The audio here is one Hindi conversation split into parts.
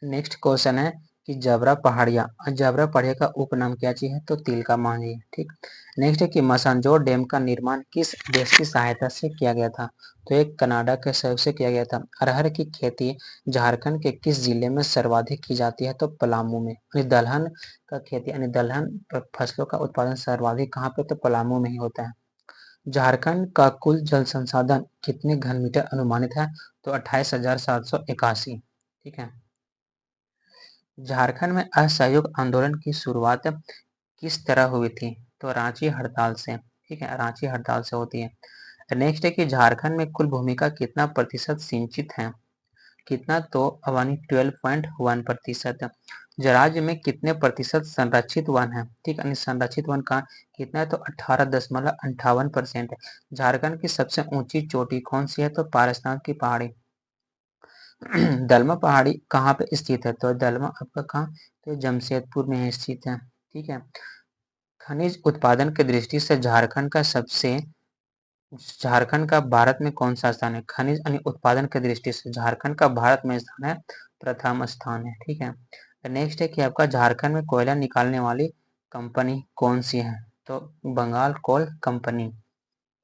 नेक्स्ट क्वेश्चन है कि जबरा पहाड़िया का उपनाम क्या चीज है? तो तिलका मांझी। ठीक। नेक्स्ट है कि मसानजोर डैम का निर्माण किस देश की सहायता से किया गया था? तो एक कनाडा के सहयोग से किया गया था। अरहर की खेती झारखंड के किस जिले में सर्वाधिक की जाती है? तो पलामू में। दलहन का खेती दलहन फसलों का उत्पादन सर्वाधिक कहाँ पे? तो पलामू में ही होता है। झारखंड का कुल जल संसाधन कितने घन मीटर अनुमानित है? तो 28,781। ठीक है। झारखंड में असहयोग आंदोलन की शुरुआत किस तरह हुई थी? तो रांची हड़ताल से। ठीक है, रांची हड़ताल से होती है। नेक्स्ट है कि झारखंड में कुल भूमि का कितना प्रतिशत सिंचित है? कितना? तो यानी 12.1%। राज्य में कितने प्रतिशत संरक्षित वन है? ठीक है, संरक्षित वन का कितना है? तो 18.58% है। झारखंड की सबसे ऊंची चोटी कौन सी है? तो पारसनाथ की पहाड़ी। दलमा पहाड़ी कहाँ पे स्थित है? तो दलमा आपका कहाँ? तो जमशेदपुर में स्थित है। ठीक है। खनिज उत्पादन की दृष्टि से झारखंड का भारत में कौन सा स्थान है? खनिज उत्पादन की दृष्टि से झारखंड का भारत में स्थान है प्रथम स्थान है। ठीक है। नेक्स्ट है कि आपका झारखंड में कोयला निकालने वाली कंपनी कौन सी है? तो बंगाल कोल कंपनी।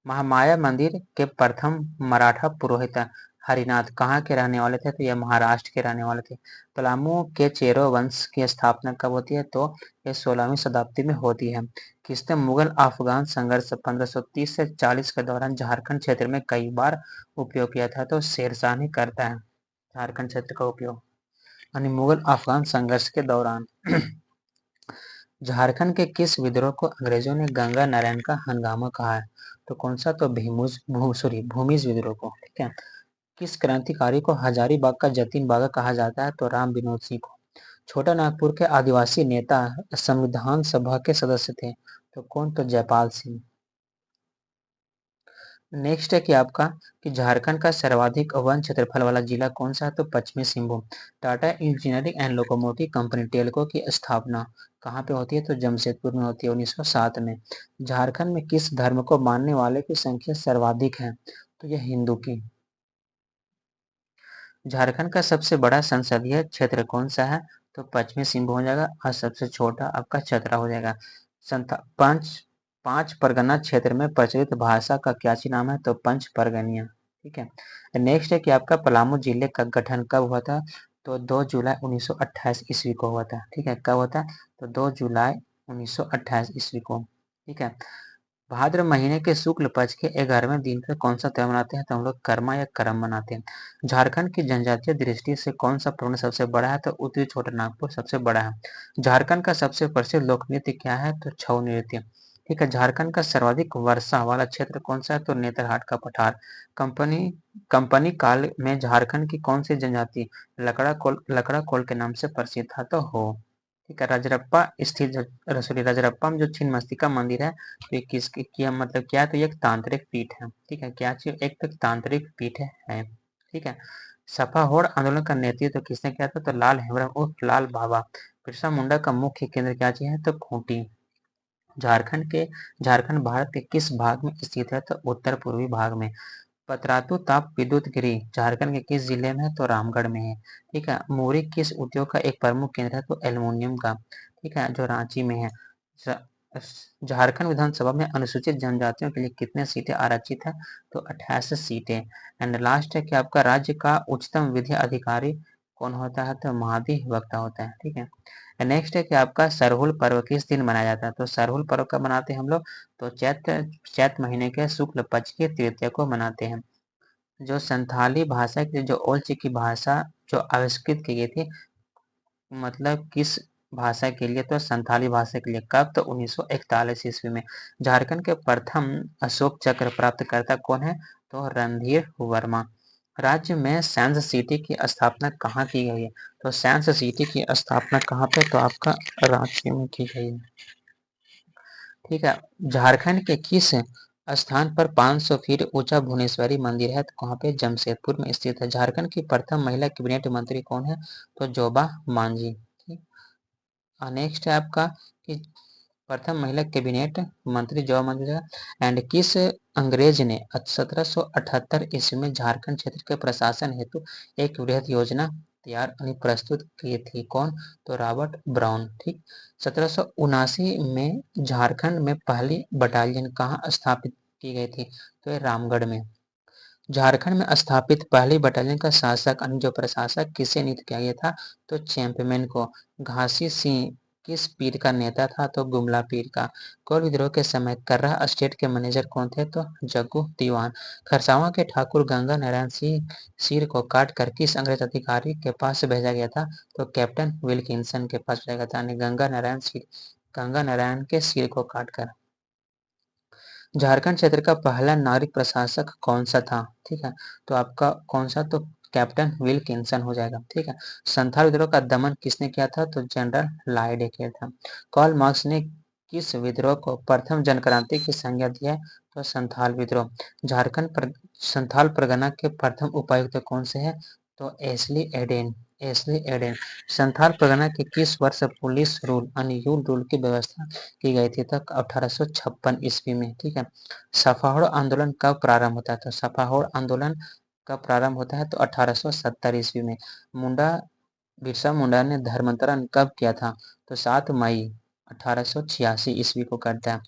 महामाया मंदिर के प्रथम मराठा पुरोहित हरिनाथ कहाँ के रहने वाले थे? तो यह महाराष्ट्र के रहने वाले थे। पलामू के चेरो वंश की स्थापना कब होती है? तो यह 16वीं शताब्दी में होती है। किसने मुगल अफगान संघर्ष 1530 से 40 के दौरान झारखंड क्षेत्र में कई बार उपयोग किया था? तो शेरशाह ने करता है झारखंड क्षेत्र का उपयोग मुगल अफगान संघर्ष के दौरान। झारखंड के किस विद्रोह को अंग्रेजों ने गंगा नारायण का हंगामा कहा है? तो कौन सा? तो भूमिज विद्रोह को। ठीक है। किस क्रांतिकारी को हजारीबाग का जतीन बागा कहा जाता है? तो राम विनोद सिंह को। छोटा नागपुर के आदिवासी नेता संविधान सभा के सदस्य थे? तो कौन? तो जयपाल सिंह। नेक्स्ट है कि आपका कि झारखंड का सर्वाधिक वन क्षेत्रफल वाला जिला कौन सा है? तो पश्चिमी Singhbhum. Tata engineering and locomotive company Telco की स्थापना कहाँ पे होती है? तो जमशेदपुर में होती है 1907 में। झारखंड में किस धर्म को मानने वाले की संख्या सर्वाधिक है? तो यह हिंदू की। झारखंड का सबसे बड़ा संसदीय क्षेत्र कौन सा है? तो पश्चिमी सिंहभूम हो जाएगा और सबसे छोटा आपका चतरा हो जाएगा। पांच पांच परगना क्षेत्र में प्रचलित भाषा का क्या नाम है? तो पंच परगनिया। ठीक है। नेक्स्ट है कि आपका पलामू जिले का गठन कब हुआ था? तो 2 जुलाई 1928 ईस्वी को हुआ था। ठीक है, कब हुआ था? तो 2 जुलाई 1928 ईस्वी को। ठीक है। भाद्र महीने के शुक्ल पक्ष के 11वें दिन पर कौन सा त्योहार मनाते हैं? तो हम लोग कर्मा या करम मनाते हैं। झारखंड की जनजातीय दृष्टि से कौन सा प्रवण सबसे बड़ा है? तो उत्तरी छोटा नागपुर सबसे बड़ा है। झारखंड का सबसे प्रसिद्ध लोक नृत्य क्या है? तो छऊ नृत्य। ठीक है। झारखंड का सर्वाधिक वर्षा वाला क्षेत्र कौन सा है? तो नेतरहाट का पठार। कंपनी कंपनी काल में झारखंड की कौन सी जनजाति लकड़ा कोल के नाम से प्रसिद्ध था? तो हो। ठीक है। रजरप्पा स्थित रजरप्पा में जो छिन्नमस्तिका मंदिर है तो ये किसकी क्या मतलब क्या है? तो ये एक तांत्रिक पीठ है। ठीक है, क्या चीज? एक तो तांत्रिक पीठ है। ठीक है। सपा होड़ आंदोलन का नेतृत्व किसने किया था? तो लाल हेमरम उर्फ लाल बाबा। बिरसा मुंडा का मुख्य केंद्र क्या चीज है? तो खूंटी। झारखंड भारत के किस भाग में स्थित है? तो उत्तर पूर्वी भाग में। पतरातू ताप विद्युत गिरी झारखंड के किस जिले में है? तो रामगढ़ में है। ठीक है। मुरी किस उद्योग का एक प्रमुख केंद्र है? तो एल्युमिनियम का। ठीक है, जो रांची में है। झारखंड विधानसभा में अनुसूचित जनजातियों के लिए कितने सीटें आरक्षित है? तो 28 सीटें। एंड लास्ट है कि आपका राज्य का उच्चतम विधि अधिकारी कौन होता है? तो महाधिवक्ता होता है। ठीक है। नेक्स्ट है कि आपका सरहुल पर्व किस दिन मनाया जाता है? तो सरहुल पर्व कब मनाते हैं हम लोग? तो चैत महीने के शुक्ल पक्ष की तृतीया को मनाते हैं। जो संथाली भाषा की जो ओल्ड की भाषा जो आविष्कृत की गई थी मतलब किस भाषा के लिए? तो संथाली भाषा के लिए। कब? तो 1941 ईस्वी में। झारखंड के प्रथम अशोक चक्र प्राप्तकर्ता कौन है? तो रणधीर वर्मा। राज्य में साइंस सिटी की स्थापना कहाँ की गई है? तो साइंस सिटी की स्थापना कहाँ पे? तो आपका रांची में की गई है। ठीक है। झारखंड के किस स्थान पर 500 फीट ऊंचा भुवनेश्वरी मंदिर है? तो कहाँ पे? जमशेदपुर में स्थित है। झारखंड की प्रथम महिला कैबिनेट मंत्री कौन है? तो जोबा मांझी। ठीक। नेक्स्ट है आपका कि प्रथम महिला कैबिनेट मंत्री जोबा मांझी एंड किस अंग्रेज ने 1778 ईस्वी में झारखंड क्षेत्र के प्रशासन हेतु एक वृहद योजना तैयार प्रस्तुत की थी। कौन? तो रॉबर्ट ब्राउन। ठीक। 1779 में झारखंड में पहली बटालियन कहाँ स्थापित की गई थी? तो ये रामगढ़ में। झारखंड में स्थापित पहली बटालियन का शासक जो प्रशासक किसे नियुक्त किया गया था? तो चैंपमैन को। घासी सिंह किस पीर का नेता था? तो गुमला पीर का। कोल विद्रोह के समय कर्रा स्टेट के मैनेजर कौन थे? तो जग्गू दीवान। खरसावां के ठाकुर गंगा नारायण सिंह सिर को काट कर किस अंग्रेज अधिकारी के पास भेजा गया था? तो कैप्टन विल्किंसन के पास भेजा गया था। गंगा नारायण के सिर को काटकर। झारखंड क्षेत्र का पहला नागरिक प्रशासक कौन सा था? ठीक है, तो आपका कौन सा? तो कैप्टन विल्किंसन हो जाएगा। ठीक है। संथाल विद्रोह का दमन किसने किया था? तो जनरल लाइडे किया था। कार्ल मार्क्स ने किस विद्रोह को प्रथम जनक्रांति की संज्ञा दी है? तो संथाल विद्रोह। संथाल परगना के प्रथम उपायुक्त कौन से है? तो एस्ली एडेन। संथाल परगना के किस वर्ष पुलिस रूल यूल रूल की व्यवस्था की गई थी? तक 1856 ईस्वी में। ठीक है। सफाहोड़ आंदोलन कब प्रारंभ होता है? तो सफाहोड़ आंदोलन कब प्रारंभ होता है? तो 1870 ईस्वी में। मुंडा बिरसा मुंडा ने धर्मांतरण कब किया था? तो 7 मई 1886 ईस्वी को करता है।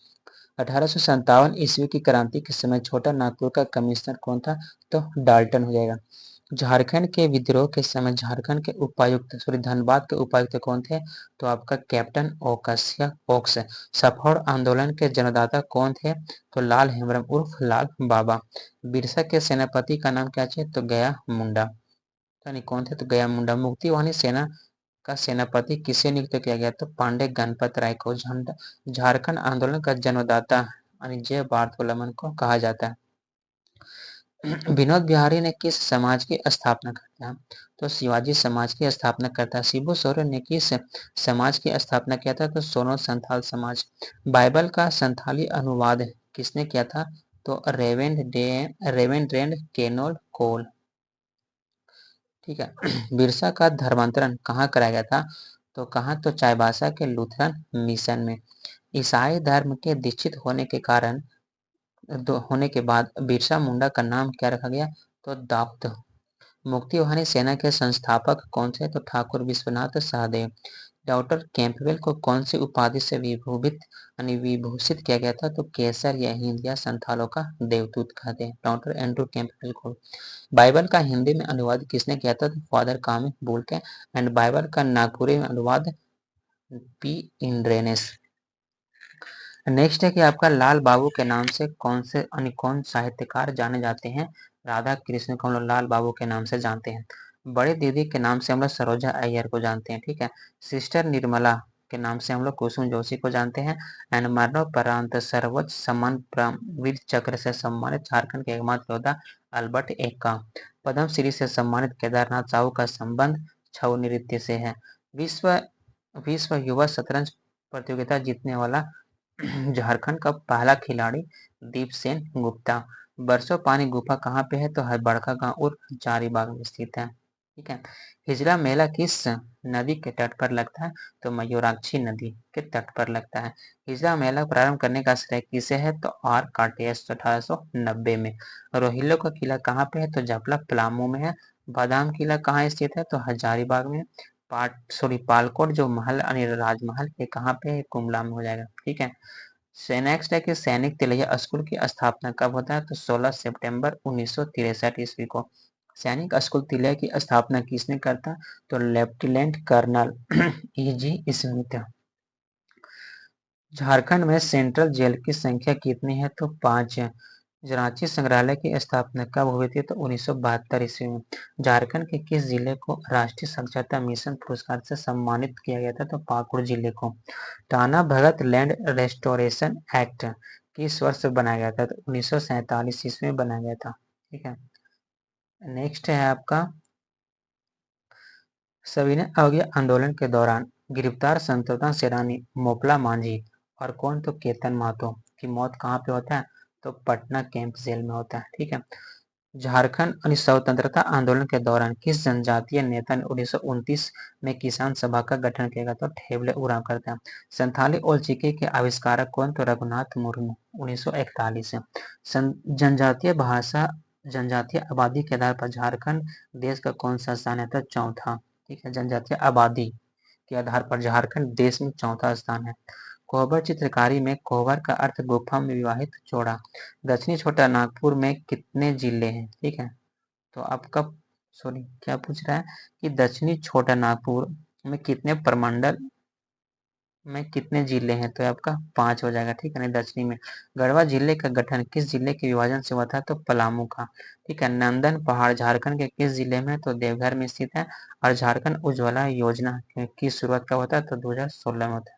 1857 ईस्वी की क्रांति के समय छोटा नागपुर का कमिश्नर कौन था? तो डाल्टन हो जाएगा। झारखंड के विद्रोह के समय झारखंड के धनबाद के उपायुक्त कौन थे? तो आपका कैप्टन ओक्स। सफौड़ आंदोलन के जन्मदाता कौन थे? तो लाल हेम्ब्रम उर्फ लाल बाबा। बिरसा के सेनापति का नाम क्या है? तो गया मुंडा। यानी कौन थे? तो गया मुंडा। मुक्तिवाहिनी सेना का सेनापति किसे नियुक्त किया गया? तो पांडे गणपत राय को। झारखंड आंदोलन का जन्मदाता यानी जय बार्थोलमन को कहा जाता है। विनोद बिहारी ने किस समाज की स्थापना करता है? तो शिवाजी समाज की स्थापना करता है। शिबू सोरेन ने किस समाज की स्थापना किया था? तो सोनो संथाल समाज। बाइबल का संथाली अनुवाद किसने किया था? तो रेवेंड्रेंड केनोल कोल। ठीक है। बिरसा का धर्मांतरण कहाँ कराया गया था? तो कहाँ? तो चाईबासा के लूथरन मिशन में। ईसाई धर्म के दीक्षित होने के बाद बिरसा मुंडा का नाम क्या रखा गया? तो दाऊद। मुक्तिवाहिनी सेना के संस्थापक कौन थे? तो ठाकुर विश्वनाथ सहदेव। डॉक्टर कैंपबेल को कौन सी उपाधि से विभूषित किया गया था? तो केसर या हिंद या संथालों का देवदूत कहते हैं डॉक्टर एंड्रू कैंपबेल को। बाइबल का हिंदी में अनुवाद किसने किया था? तो फादर कामी बुल्के। एंड बाइबल का नागपुरी में अनुवाद पी इंड्रेनेस। नेक्स्ट है कि आपका लाल बाबू के नाम से कौन साहित्यकार जाने जाते हैं? राधा कृष्ण को हम लोग लाल बाबू के नाम से जानते हैं। बड़ी दीदी के नाम से हम लोग सरोजा अय्यर को जानते हैं। ठीक है। सिस्टर निर्मला के नाम से हम लोग कुसुम जोशी को जानते हैं। एंड मरणोपरांत सर्वोच्च सम्मान वीर चक्र से सम्मानित झारखंड के एकमात्र योद्धा अल्बर्ट एक्का। पद्म श्री से सम्मानित केदारनाथ साहू का संबंध छऊ नृत्य से है। विश्व विश्व युवा शतरंज प्रतियोगिता जीतने वाला झारखंड का पहला खिलाड़ी दीपसेन गुप्ता। बरसो पानी गुफा कहाँ पे है? तो है बड़का गांव और जारीबाग में स्थित है। ठीक है। हिजला मेला किस नदी के तट पर लगता है? तो मयूराक्षी नदी के तट पर लगता है। हिजला मेला प्रारंभ करने का श्रेय किसे है? तो आर काटेस 1890 में। रोहिल्लो का किला कहाँ पे है? तो जपला पलामू में है। बादाम किला कहाँ स्थित है? तो हजारीबाग में। पालकोट जो महल यानी राजमहल ये कहाँ पे है? कुमला में हो जाएगा। ठीक है। नेक्स्ट है कि सैनिक तिलैया स्कूल की स्थापना कब होता है? तो 16 सितंबर 1963 ईस्वी को। सैनिक स्कूल तिलैया की स्थापना किसने करता? तो लेफ्टिनेंट कर्नल ई.जी. स्मिथ। झारखंड में सेंट्रल जेल की संख्या कितनी है? तो 5 है। रांची संग्रहालय की स्थापना कब हुई थी? तो 1972 ईस्वी में। झारखंड के किस जिले को राष्ट्रीय साक्षरता मिशन पुरस्कार से सम्मानित किया गया था? तो पाकुड़ जिले को। Tana Bhagat land restoration act किस वर्ष बनाया गया था? तो 1947 ईस्वी में बनाया गया था। ठीक है। नेक्स्ट है आपका सविनय अवज्ञा आंदोलन के दौरान गिरफ्तार स्वतंत्रता सेनानी मोपला मांझी और कौन? तो केतन महतो की मौत कहाँ पे होता है? तो पटना कैंप जेल में होता है। ठीक है। झारखंड स्वतंत्रता आंदोलन के दौरान किस जनजातीय नेता ने 1929 में किसान सभा का गठन किया? तो ठेबले उराव करता है। संथाली और चिकी के आविष्कारक कौन? तो रघुनाथ मुर्मू 1941 से। जनजातीय भाषा जनजातीय आबादी के आधार पर झारखंड देश का कौन सा स्थान है? तो चौथा। ठीक है, जनजातीय आबादी के आधार पर झारखंड देश में चौथा स्थान है। कोहबर चित्रकारी में कोहबर का अर्थ गुफा में विवाहित जोड़ा। दक्षिणी छोटा नागपुर में कितने जिले हैं? ठीक है, तो आपका सॉरी क्या पूछ रहा है कि दक्षिणी छोटा नागपुर में कितने प्रमंडल में कितने जिले हैं? तो आपका 5 हो जाएगा। ठीक है, नहीं दक्षिणी में। गढ़वा जिले का गठन किस जिले के विभाजन से हुआ था? तो पलामू का। ठीक है, नंदन पहाड़ झारखंड के किस जिले में? तो देवघर में स्थित है। और झारखंड उज्ज्वला योजना की शुरुआत कब होता है? तो 2016 में होता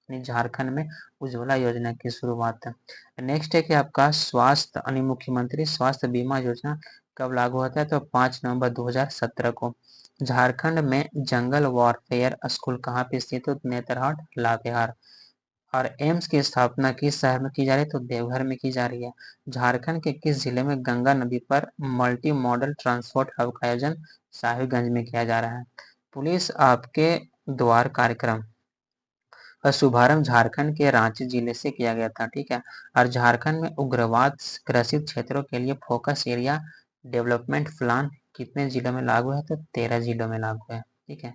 है। झारखंड में उज्ज्वला योजना की शुरुआत है। नेक्स्ट है कि आपका स्वास्थ्य मुख्यमंत्री स्वास्थ्य बीमा योजना कब लागू होता है? तो 5 नवंबर 2017 को। झारखंड में जंगल वॉरफेयर स्कूल कहाँ पे स्थित है? तो नेतरहाट लातेहार। और एम्स की स्थापना किस शहर में की जा रही है? तो देवघर में की जा रही है। झारखंड के किस जिले में गंगा नदी पर मल्टी मॉडल ट्रांसपोर्ट हब का आयोजन साहिबगंज में किया जा रहा है? पुलिस आपके द्वार कार्यक्रम का शुभारंभ झारखंड के रांची जिले से किया गया था। ठीक है, और झारखंड में उग्रवाद ग्रसित क्षेत्रों के लिए फोकस एरिया डेवलपमेंट प्लान कितने जिलों में लागू है? तो 13 जिलों में लागू है। ठीक है,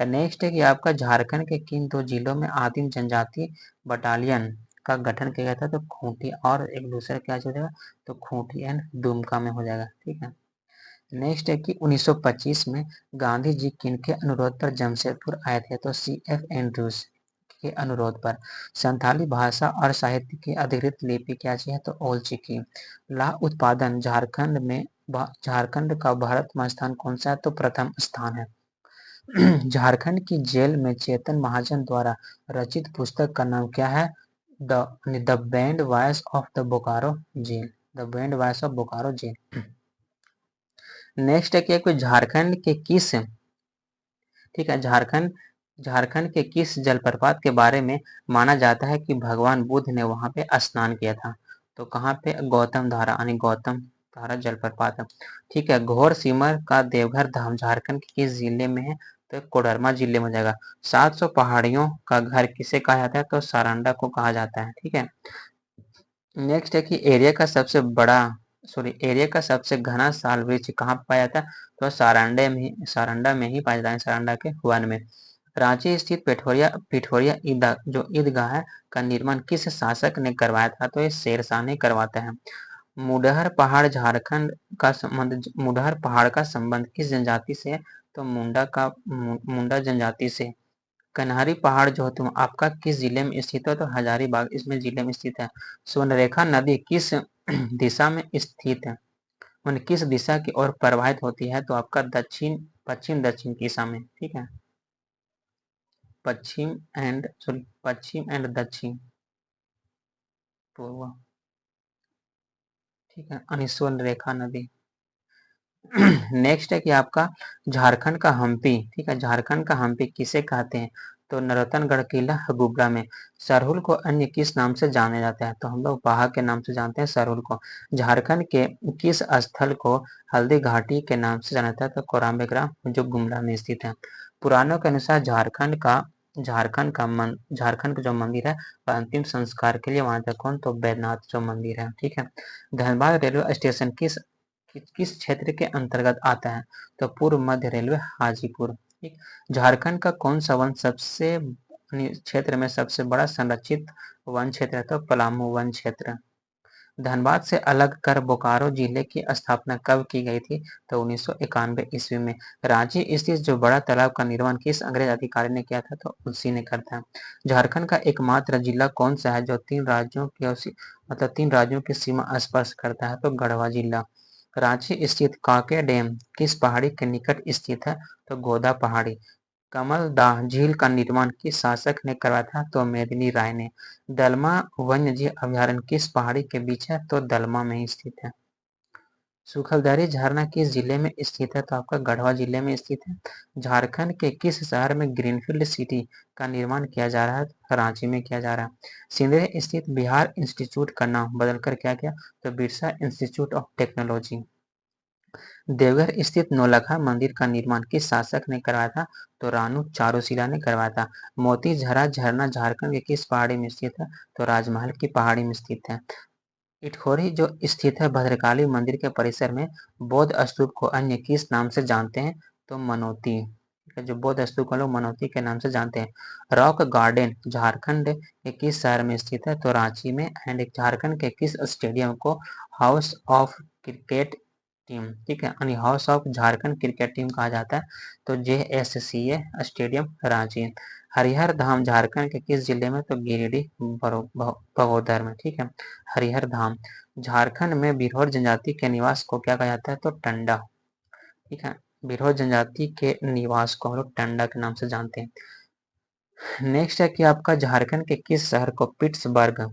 नेक्स्ट है कि आपका झारखंड के किन 2 जिलों में आदिम जनजाति बटालियन का गठन किया गया था? तो खूंटी और एक दूसरा क्या हो जाएगा? तो खूंटी एंड दुमका में हो जाएगा। ठीक है, नेक्स्ट है कि 1925 में गांधी जी किनके अनुरोध पर जमशेदपुर आए थे? तो CF एंड्रूज के अनुरोध पर। संथाली भाषा और साहित्य की अधिकृत लिपि क्या है? तो ओल चिकी। लाह उत्पादन झारखंड का भारत में स्थान कौन सा है? तो प्रथम स्थान है। झारखंड की जेल में चेतन महाजन द्वारा रचित पुस्तक का नाम क्या है? The band voice of the Bokaro jail. The band voice of Bokaro jail. Next है कि कोई झारखंड के किस ठीक है झारखंड के किस जलप्रपात के बारे में माना जाता है कि भगवान बुद्ध ने वहां पे स्नान किया था? तो कहाँ पे? गौतम धारा यानी गौतम धारा जलप्रपात है। ठीक है, घोर सिमर का देवघर धाम झारखंड के किस जिले में है? तो कोडरमा जिले में जाएगा। 700 पहाड़ियों का घर किसे कहा जाता है? तो सारंडा को कहा जाता है। ठीक है, नेक्स्ट है कि एरिया का सबसे घना साल वृक्ष कहाँ पाया जाता है? तो सारंडा में ही पाया जाता है, सारंडा के वन में। रांची स्थित पिठोरिया ईदगाह का निर्माण किस शासक ने करवाया था? तो ये शेरशाह ने करवाता है। मुडहर पहाड़ का संबंध किस जनजाति से है? तो मुंडा जनजाति से। कन्हारी पहाड़ जो है आपका किस जिले में स्थित है? तो हजारीबाग इसमें जिले में स्थित है। स्वर्णरेखा नदी किस दिशा में स्थित है? किस दिशा की ओर प्रवाहित होती है? तो आपका पश्चिम दक्षिण दिशा में। ठीक है, पश्चिम एंड दक्षिण पूर्व। ठीक है, स्वर्णरेखा नदी। नेक्स्ट है कि आपका झारखंड का हम्पी। ठीक है, झारखंड का हम्पी किसे कहते हैं? तो नरोत्तमगढ़ किला गुब्रा में। सरहुल को अन्य किस नाम से जाने जाता है? तो हम लोग बाहा के नाम से जानते हैं सरहुल को। झारखंड के किस स्थल को हल्दी घाटी के नाम से जाना जाता है? तो कोराम्बेग्राम जो गुमला में स्थित है। पुराणों के अनुसार झारखंड का जो मंदिर है अंतिम संस्कार के लिए वहां तक कौन? तो बैद्यनाथ जो मंदिर है। ठीक है, धनबाद रेलवे स्टेशन किस क्षेत्र के अंतर्गत आता है? तो पूर्व मध्य रेलवे हाजीपुर। ठीक, झारखंड का कौन सा वन सबसे क्षेत्र में सबसे बड़ा संरक्षित वन क्षेत्र है? तो पलामू वन क्षेत्र। धनबाद से अलग कर बोकारो जिले की स्थापना कब की गई थी? तो 1991 ईस्वी में। रांची स्थित जो बड़ा तालाब का निर्माण किस अंग्रेज अधिकारी ने किया था? तो उसी ने करता है। झारखंड का एकमात्र जिला कौन सा है जो 3 राज्यों की सीमा स्पर्श करता है? तो गढ़वा जिला। रांची स्थित कांके डैम किस पहाड़ी के निकट स्थित है? तो गोदा पहाड़ी। कमलदाह झील का निर्माण किस शासक ने करवाया था? तो मेदिनी राय ने। दलमा वन्यजीव अभयारण्य किस पहाड़ी के बीच है? तो दलमा में ही स्थित है। सुखलधारी झरना किस जिले में स्थित है? तो आपका गढ़वा जिले में स्थित है। झारखंड के किस शहर में ग्रीनफील्ड सिटी का निर्माण किया जा रहा है? रांची में किया जा रहा है। सिंदरी स्थित बिहार इंस्टीट्यूट का नाम बदलकर क्या किया? तो Birsa institute of technology. Deoghar स्थित नौलखा मंदिर का निर्माण किस शासक ने करवाया था? तो रानू चारूशिला ने करवाया था। मोती झरा झरना झारखंड के किस पहाड़ी में स्थित है? तो राजमहल की पहाड़ी में स्थित है। इटखोरी जो स्थित है भद्रकाली मंदिर के परिसर में, बौद्ध स्तूप को अन्य किस नाम से जानते हैं? तो मनोती। जो बौद्ध स्तूप को लोग मनोती के नाम से जानते हैं। रॉक गार्डन झारखंड के किस शहर में स्थित है? तो रांची में। एंड झारखंड के किस स्टेडियम को हाउस ऑफ क्रिकेट टीम, ठीक है, यानी house of Jharkhand cricket team कहा जाता है? तो JSCA स्टेडियम रांची। हरिहर धाम झारखंड के किस जिले में? तो गिरिडीह बगोदर में, ठीक है। हरिहर धाम। झारखंड में बिरहोर जनजाति के निवास को क्या कहा जाता है? तो टंडा, ठीक है। बिरहोर जनजाति के निवास को हम लोग टंडा के नाम से जानते हैं। नेक्स्ट है कि आपका झारखंड के किस शहर को पिट्सबर्ग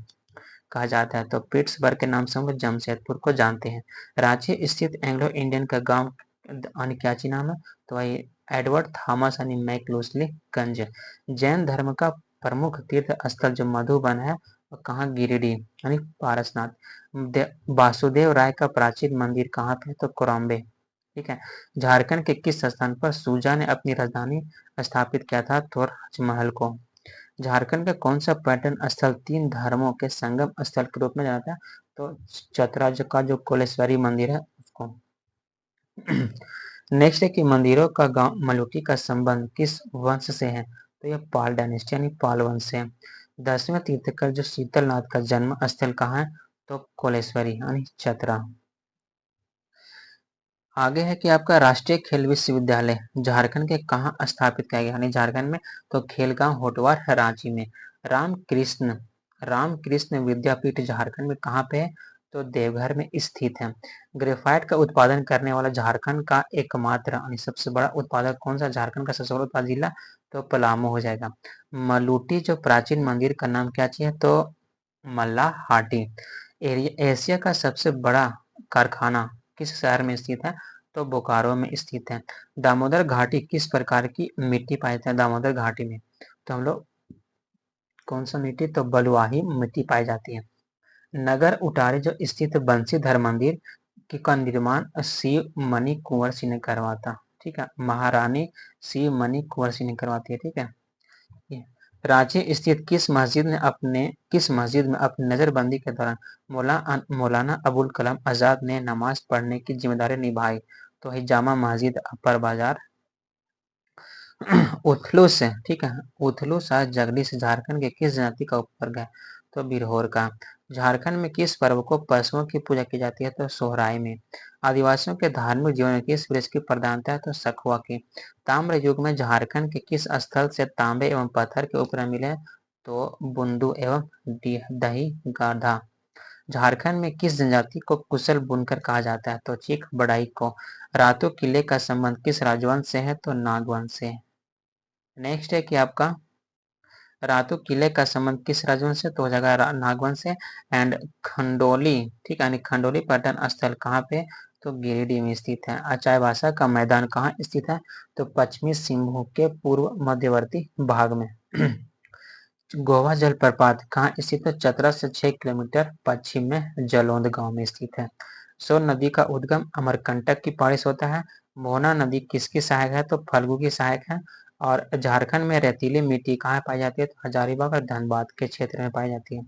कहा जाता है? तो पिट्सबर्ग के नाम से हम लोग जमशेदपुर को जानते हैं। रांची स्थित एंग्लो इंडियन का गांव यानी क्या ची नाम है? तो वही एडवर्ड थॉमस यानी मैकलूसली गंज। जैन धर्म का प्रमुख तीर्थ स्थल जो मधुबन है वो कहाँ? गिरिडीह यानी पारसनाथ। वासुदेव राय का प्राचीन मंदिर कहाँ पे? तो कोरम्बे, ठीक है। झारखंड के किस स्थान पर सुजा ने अपनी राजधानी स्थापित किया था? तो राजमहल को। झारखंड का कौन सा पर्यटन स्थल तीन धर्मों के संगम स्थल के रूप में जाना जाता है? तो चतरा का जो कोलेश्वरी मंदिर है उसको। नेक्स्ट है कि मंदिरों का गांव मलुटी का संबंध किस वंश से है? तो यह पाल डायनेस्टी यानी पाल वंश से है। 10वें तीर्थंकर जो शीतलनाथ का जन्म स्थल कहाँ है? तो कोलेश्वरी यानी चतरा। आगे है कि आपका राष्ट्रीय खेल विश्वविद्यालय झारखंड के कहाँ स्थापित किया गया? यानी झारखंड में तो खेलगांव होटवार रांची में। रामकृष्ण रामकृष्ण विद्यापीठ झारखंड में कहाँ पे है? तो देवघर में स्थित है। ग्रेफाइट का उत्पादन करने वाला झारखंड का एकमात्र यानी सबसे बड़ा उत्पादक कौन सा? झारखंड का सबसे बड़ा उत्पादक जिला तो पलामू हो जाएगा। मलुटी जो प्राचीन मंदिर का नाम क्या चाहिए? तो मल्लाहाटी। एशिया का सबसे बड़ा कारखाना किस शहर में स्थित है? तो बोकारो में स्थित है। दामोदर घाटी किस प्रकार की मिट्टी पाई जाती है? दामोदर घाटी में तो हम लोग कौन सा मिट्टी? तो बलुआही मिट्टी पाई जाती है। नगर उटारी जो स्थित बंशीधर मंदिर का निर्माण शिव मणि कुंवर सिंह ने करवाया था, ठीक है। महारानी शिव मणि कुंवर सिंह ने करवाती है, ठीक है। रांची स्थित किस मस्जिद में अपनी नजरबंदी के दौरान मौलाना अबुल कलाम आजाद ने नमाज पढ़ने की जिम्मेदारी निभाई? तो है जामा मस्जिद अपर बाजार उथलुस, ठीक है। उथलुस आज जगदीश झारखंड के किस जाति का उपवर्ग है? तो बिरहोर का। झारखंड में किस पर्व को पशुओं की पूजा की जाती है? तो सोहराय में। आदिवासियों के धार्मिक जीवन में किस वृक्ष की प्रधानता है? तो सखुआ की। ताम्र युग में झारखंड के किस स्थल से तांबे एवं पत्थर के उपकरण मिले? तो बुंदू एवं दही गाधा। झारखंड में किस जनजाति को कुशल बुनकर कहा जाता है? तो चीख बड़ाई को। रातू किले का संबंध किस राजवंश से है? तो नागवंश से। नेक्स्ट है कि आपका रातू किले का संबंध किस राजवंश से? तो हो जाएगा नागवंश से। एंड खंडोली, ठीक है, खंडोली पर्यटन स्थल कहाँ पे? तो गिरिडीह में स्थित है। चाईबासा का मैदान कहाँ स्थित है? तो पश्चिमी सिंहभूम के पूर्व मध्यवर्ती भाग में। गोवा जलप्रपात कहाँ स्थित है? चतरा से 6 किलोमीटर पश्चिम में जलौंध गांव में स्थित है। सोन नदी का उद्गम अमरकंटक की पहाड़ी से होता है। मोहना नदी किसकी सहायक है? तो फल्गु की सहायक है। और झारखंड में रेतीली मिट्टी कहाँ पाई जाती है? तो हजारीबाग और धनबाद के क्षेत्र में पाई जाती है।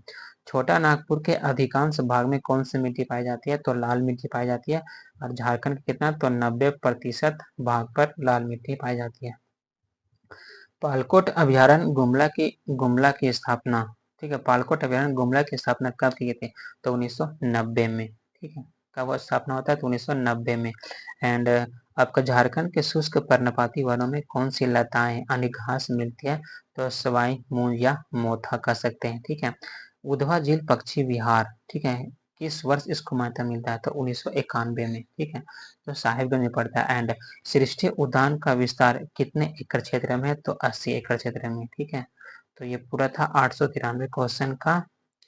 छोटा नागपुर के अधिकांश भाग में कौन सी मिट्टी पाई जाती है? तो लाल मिट्टी पाई जाती है। और झारखंड कितना? तो 90% भाग पर लाल मिट्टी पाई जाती है। पालकोट अभयारण्य गुमला की स्थापना, ठीक है, पालकोट अभयारण्य गुमला की स्थापना कब की गई थी? तो 1990 में, ठीक है। कब स्थापना होता है? तो 1990 में। एंड आपका झारखंड के शुष्क पर्णपाती वनों में कौन सी लताएं यानी घास मिलती है? तो सवाई मूंज या मोथा कह सकते हैं, ठीक है। उधवा झील पक्षी विहार, ठीक है, किस वर्ष इसको मान्यता मिलता है? तो 1991 में, ठीक है। तो साहिबगंज में पड़ता है। एंड सृष्टि उद्यान का विस्तार कितने एकड़ क्षेत्र में है? तो 80 एकड़ क्षेत्र में, ठीक है। तो ये पूरा था 893 क्वेश्चन का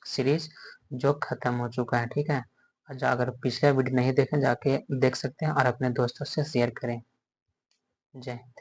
सीरीज जो खत्म हो चुका है, ठीक है। अगर पिछला वीडियो नहीं देखें जाके देख सकते हैं और अपने दोस्तों से शेयर करें। जय हिंद।